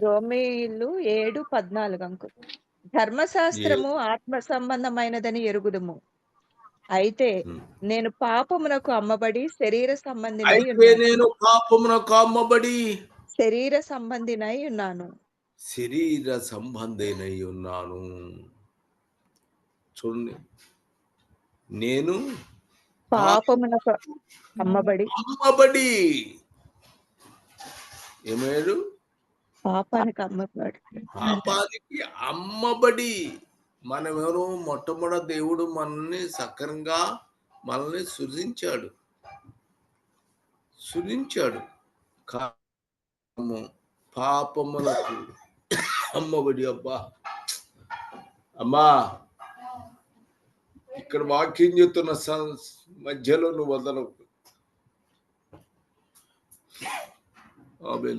రోమీయులు 7:14 uncle. ధర్మశాస్త్రము ఆత్మ సంబంధమైనదని ఎరుగుదుము. అయితే నేను పాపమునకు అమ్మబడి శరీర సంబంధినై అయితే ఉన్నాను. నేను పాపమునకు అమ్మబడి శరీర సంబంధినై ఉన్నాను. శరీర సంబంధినై ఉన్నాను. చూడండి, నేను పాపమునకు అమ్మబడి అమ్మబడి ఏమయ్యాడు? పాపానికి అమ్మబడి. పాపానికి అమ్మబడి. మనం ఎవరు? మొట్టమొదటి దేవుడు మనల్ని సక్రంగా మనల్ని సృజించాడు. పాపములకు అమ్మబడి. అమ్మా, ఇక్కడ వాక్యం చెప్తున్న మధ్యలో నువ్వు వదలవు.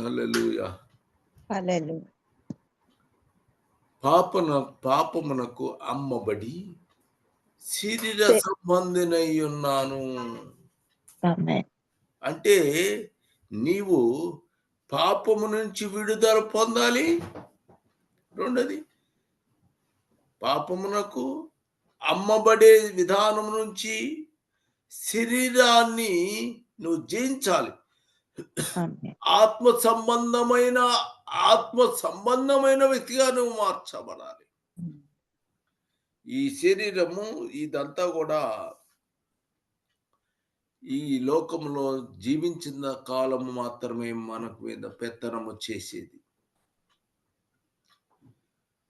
హల్లెలూయా. పాపమునకు అమ్మబడి శరీర సంబంధినై ఉన్నాను. అంటే నీవు పాపము నుంచి విడుదల పొందాలి. రెండోది, పాపమునకు అమ్మబడే విధానం నుంచి శరీరాన్ని నువ్వు జయించాలి. ఆత్మ సంబంధమైన వ్యక్తిగా నువ్వు మార్చబడాలి. ఈ శరీరము ఇదంతా కూడా ఈ లోకంలో జీవించిన కాలము మాత్రమే మనకు మీద పెత్తనము చేసేది.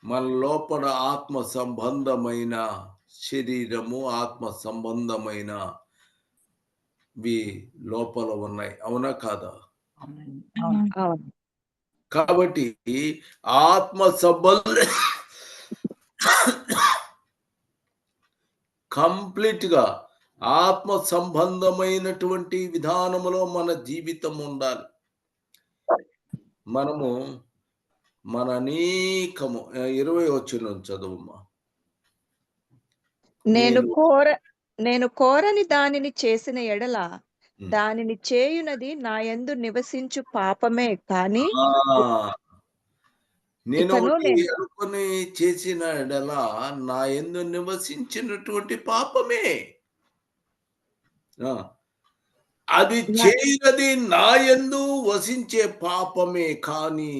మన లోపల ఆత్మ సంబంధమైన శరీరము, ఆత్మ సంబంధమైన లోపల ఉన్నాయి. అవునా కాదా? కాబట్టి ఆత్మ సంబంధ కంప్లీట్ గా ఆత్మ సంబంధమైనటువంటి విధానములో మన జీవితం ఉండాలి. మనము మన అనేకము 20 వచనం చదువుమా. నేను కోరని దానిని చేసిన ఎడల దానిని చేయునది నా యందు నివసించు పాపమే కాని నేను అనుకుని చేసిన ఎడల నా యందు నివసించినటువంటి పాపమే. అది చేయనది నా యందు వసించే పాపమే కానీ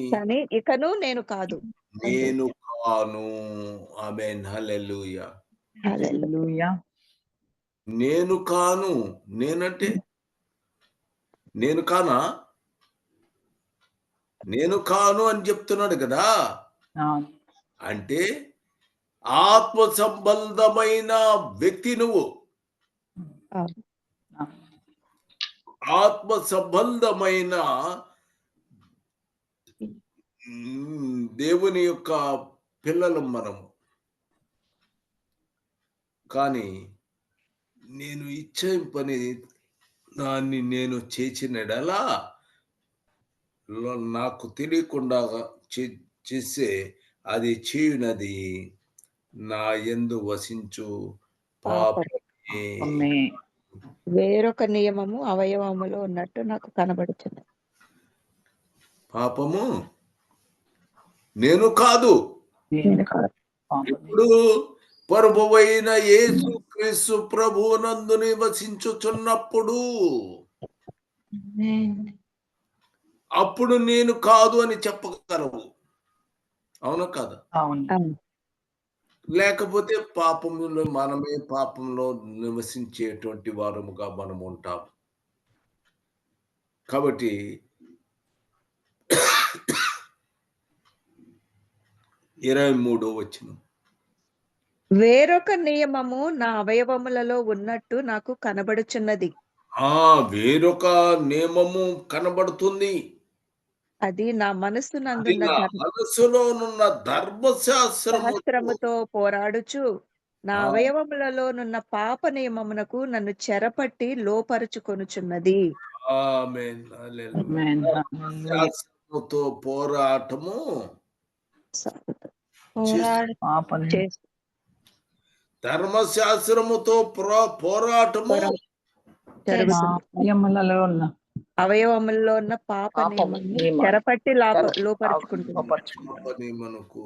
ఇకను నేను కాదు. ఆమేన్. హల్లెలూయా. నేను కాను. నేనంటే నేను కానా? నేను కాను అని చెప్తున్నాడు కదా. అంటే ఆత్మ సంబంధమైన వ్యక్తి నువ్వు. ఆత్మ సంబంధమైన దేవుని యొక్క పిల్లలు మనము. కానీ నేను ఇచ్చే పని దాన్ని నేను చేసినడలా నాకు తెలియకుండా చేసే అది చేయునది నా యందు వసించు పాపమే. వేరొక నియమము అవయవములో ఉన్నట్టు నాకు కనబడుతుంది. పాపము నేను కాదు. ఇప్పుడు ప్రభువైన యేసుక్రీస్తు ప్రభువునందు నివసించుచున్నప్పుడు అప్పుడు నేను కాదు అని చెప్పగలవు. అవునా కాదా? లేకపోతే పాపంలో మనమే పాపంలో నివసించేటువంటి వారముగా మనం ఉంటాం. కాబట్టి 23వ వచనం, వేరొక నియమము నా అవయవములలో ఉన్నట్టు నాకు కనబడుచున్నది. వేరొక నియమము కనబడుతుంది. అది నా మనసులోనున్న ధర్మశాస్త్రముతో పోరాడుచు నా అవయవములలోనున్న పాప నియమమునకు నన్ను చెరపట్టి లోపరుచుకొనుచున్నది. ఆమేన్. హల్లెలూయా. ధర్మశాస్త్రముతో పోరాటము ధర్మశాస్త్రముతో పోరాటము అవయవముల్లో ఉన్న పాప పాపము నియమము నియమాన్ని చెరపట్టి లోపరుచుకుంటున్నాను. లోపరుచుకుంటాను. పాపని మనకు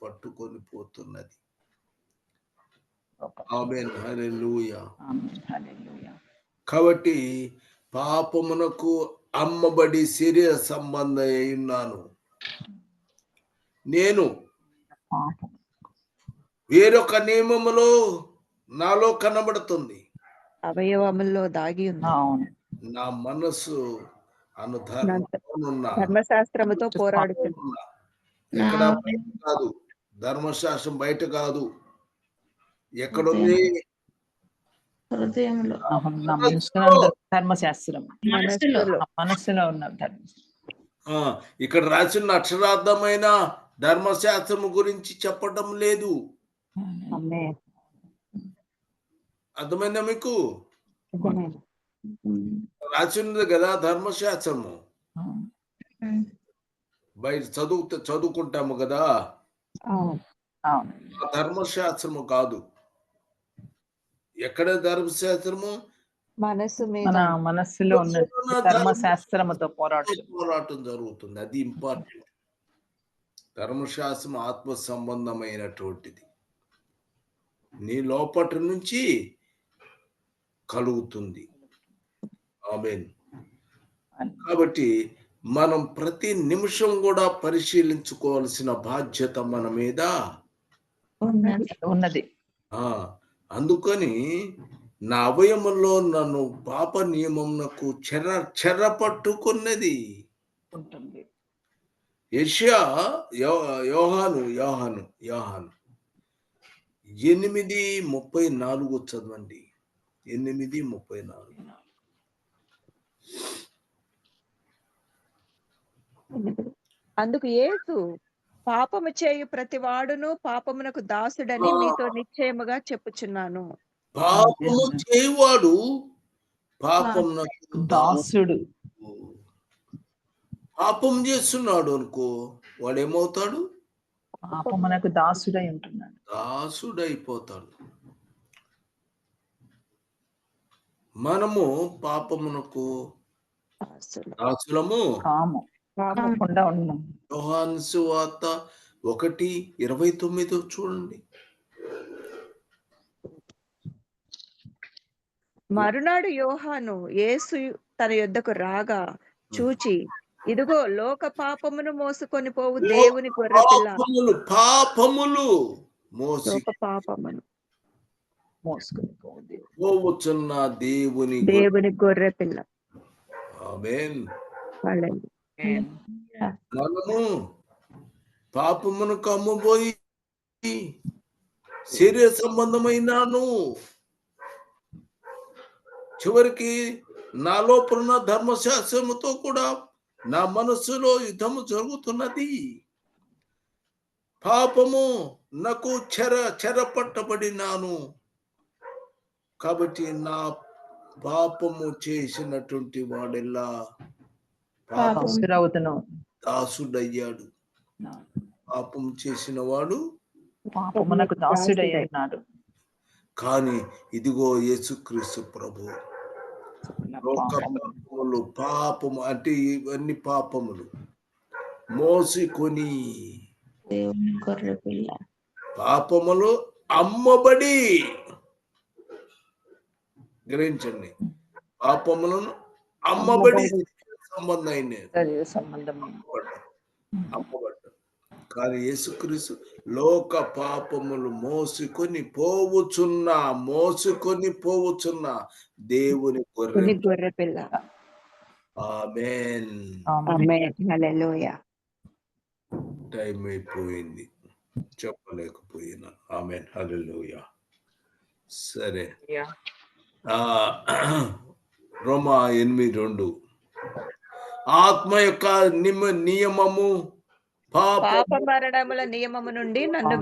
పట్టుకొని పోతున్నది. ఆమేన్ హల్లెలూయా. ఆమేన్ హల్లెలూయా. కాబట్టి పాపమునకు అమ్మబడి శరీర సంబంధం అయి ఉన్నాను. నేను పాపం వేరొక నియమములో నాలో కనబడుతుంది. అవయవముల్లో దాగి ఉంది. అవును. నా మనస్సు అను ధర్మశాస్త్రముతో పోరాడుతుంది. ఎక్కడ బయట కాదు, ధర్మశాస్త్రం బయట కాదు. ఎక్కడుంది? హృదయంలో నా మనసులో ధర్మశాస్త్రం మనస్సులో ఉన్న ధర్మశాస్త్రం. ఇక్కడ రాసిన అక్షరార్థమైన ధర్మశాస్త్రము గురించి చెప్పటం లేదు. అర్థమైందా మీకు? రాసినది కదా ధర్మశాస్త్రము. బయట చదువుకుంటాము కదా, ధర్మశాస్త్రము కాదు. ఎక్కడ ధర్మశాస్త్రము? మనస్సు మీద మన మనస్సులో ఉన్న ధర్మశాస్త్రముతో పోరాటం జరుగుతుంది. అది ఇంపార్టెంట్. ధర్మశాస్త్రం ఆత్మ సంబంధమైనటువంటిది. నీ లోపటి నుంచి కలుగుతుంది. ఆమేన్. కాబట్టి మనం ప్రతి నిమిషం కూడా పరిశీలించుకోవాల్సిన బాధ్యత మన మీద ఉన్నది. అందుకని నా అవయములో నన్ను పాప నియమమునకు చెరపట్టుకున్నది ఉంటుంది. యెషయా యోహాను 8:34 చదవండి. 8:34. అందుకు యేసు, పాపము చేయు ప్రతి వాడును పాపమునకు దాసుడని మీతో నిశ్చయముగా చెప్పుచున్నాను. పాపము చేయువాడు పాపమునకు దాసుడు. పాపం చేస్తున్నాడు అనుకో, వాడేమవుతాడు? పాపమునకు దాసుడై ఉంటున్నాడు. దాసుడైపోతాడు. మనము పాపమునకు దాసులము కాకుండా ఉన్నాం. యోహాను సువార్త 1:29 చూడండి. మరునాడు యోహాను యేసు తన యొద్దకు రాగా చూచి, ఇదిగో లోక పాపమును మోసుకొని పోవు దేవుని గొర్రెపిల్ల. పాపములు పాపమును మోసుకొని పోవచ్చున్న దేవుని గొర్రెపిల్ల. ఆమేన్. హల్లెలూయా. మనము పాపమునకు అమ్మబోయి శరీర సంబంధమైనాను. చివరికి నా లోపల ధర్మశాస్త్రముతో కూడా నా మనస్సులో యుద్ధము జరుగుతున్నది. పాపము నాకు చెరపట్టబడినాను. కాబట్టి నా పాపము చేసినటువంటి వాడెల్లా దాసుడయ్యాడు. పాపం చేసిన వాడు పాపమునకు దాసుడయ్యాడు. కానీ ఇదిగో యేసుక్రీస్తు ప్రభు పాపము అంటే ఇవన్నీ పాపములు మోసుకొని దేవుని గొర్రెపిల్ల పాపములు అమ్మబడి, గ్రహించండి, పాపములను అమ్మబడి సంబంధం అమ్మబడ్డ. కానీ యేసుక్రీస్తు లోక పాపములు మోసుకొని పోవుచున్న దేవుని గొర్రెపిల్ల. ఆమేన్. హల్లెలూయా. టైం అయిపోయింది, చెప్పలేకపోయినా. ఆమేన్ హల్లెలూయా. సరే, రోమా 8:2 ఆత్మ యొక్క నియమము పాప మరణముల నియమము నుండి నన్ను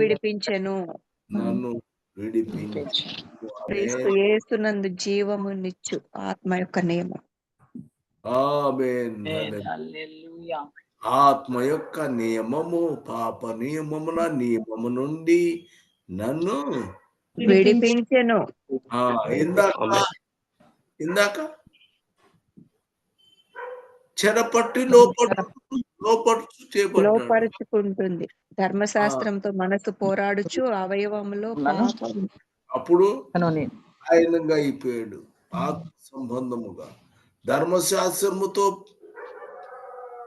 విడిపించెను. క్రీస్తు యేసునందు జీవము నిచ్చు ఆత్మ యొక్క నియమం. ఆమేన్. ఆత్మ యొక్క నియమము పాప నియమము నుండి నన్ను విడిపించెను. ఇందాక చెరపట్టి లోపట్టు చేయబడ్డాడు. లోపరుచుకుంటుంది. ధర్మశాస్త్రంతో మనసు పోరాడుచు అవయవములో పాపం అప్పుడు కనుని ఆయనంగా అయిపోయాడు ఆత్మ సంబంధముగా. ధర్మశాస్త్రముతో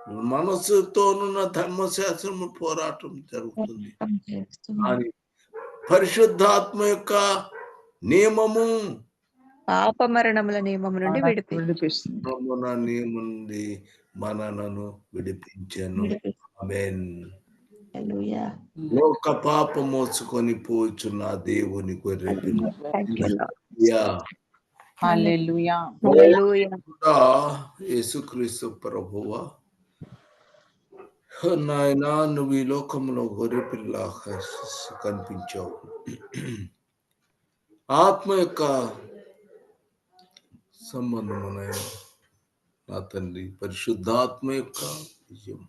మనసుతోనున్న ధర్మశాస్త్రము పోరాటం జరుగుతుంది. కానీ పరిశుద్ధాత్మ యొక్క నియమము పాప మరణముల నియమము నుండి విడిపిస్తుంది. మన నియమం నుండి మనలను విడిపించెను. ఆమేన్. హల్లెలూయా. లోక పాప మోసుకొని పోచున్న దేవుని గొర్రె పిల్ల. యా. హల్లెలూయా. హల్లెలూయా. కూడా యేసుక్రీస్తు ప్రభువా, నాయనా నువ్వు ఈ లోకంలో గొర్రె పిల్ల కనిపించావు. ఆత్మ యొక్క సంబంధము నాయన నా తండ్రి, పరిశుద్ధాత్మ యొక్క విజయం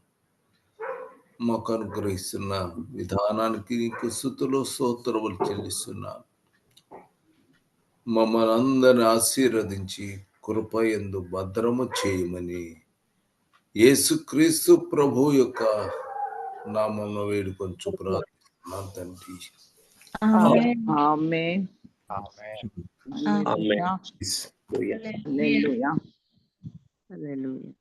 మాకు అనుగ్రహిస్తున్న విధానానికి నీకు స్తుతులు స్తోత్రములు చెల్లిస్తున్నాను. మమ్మల్ని అందరిని ఆశీర్వదించి కృపయందు భద్రము చేయమని యేసుక్రీస్తు ప్రభు యొక్క నామంలో వేడుకొంచు ప్రార్థిస్తున్నాను తండ్రి. ఆమేన్. ఆమేన్. హల్లెలూయా. హల్లెలూయా. హల్లెలూయా.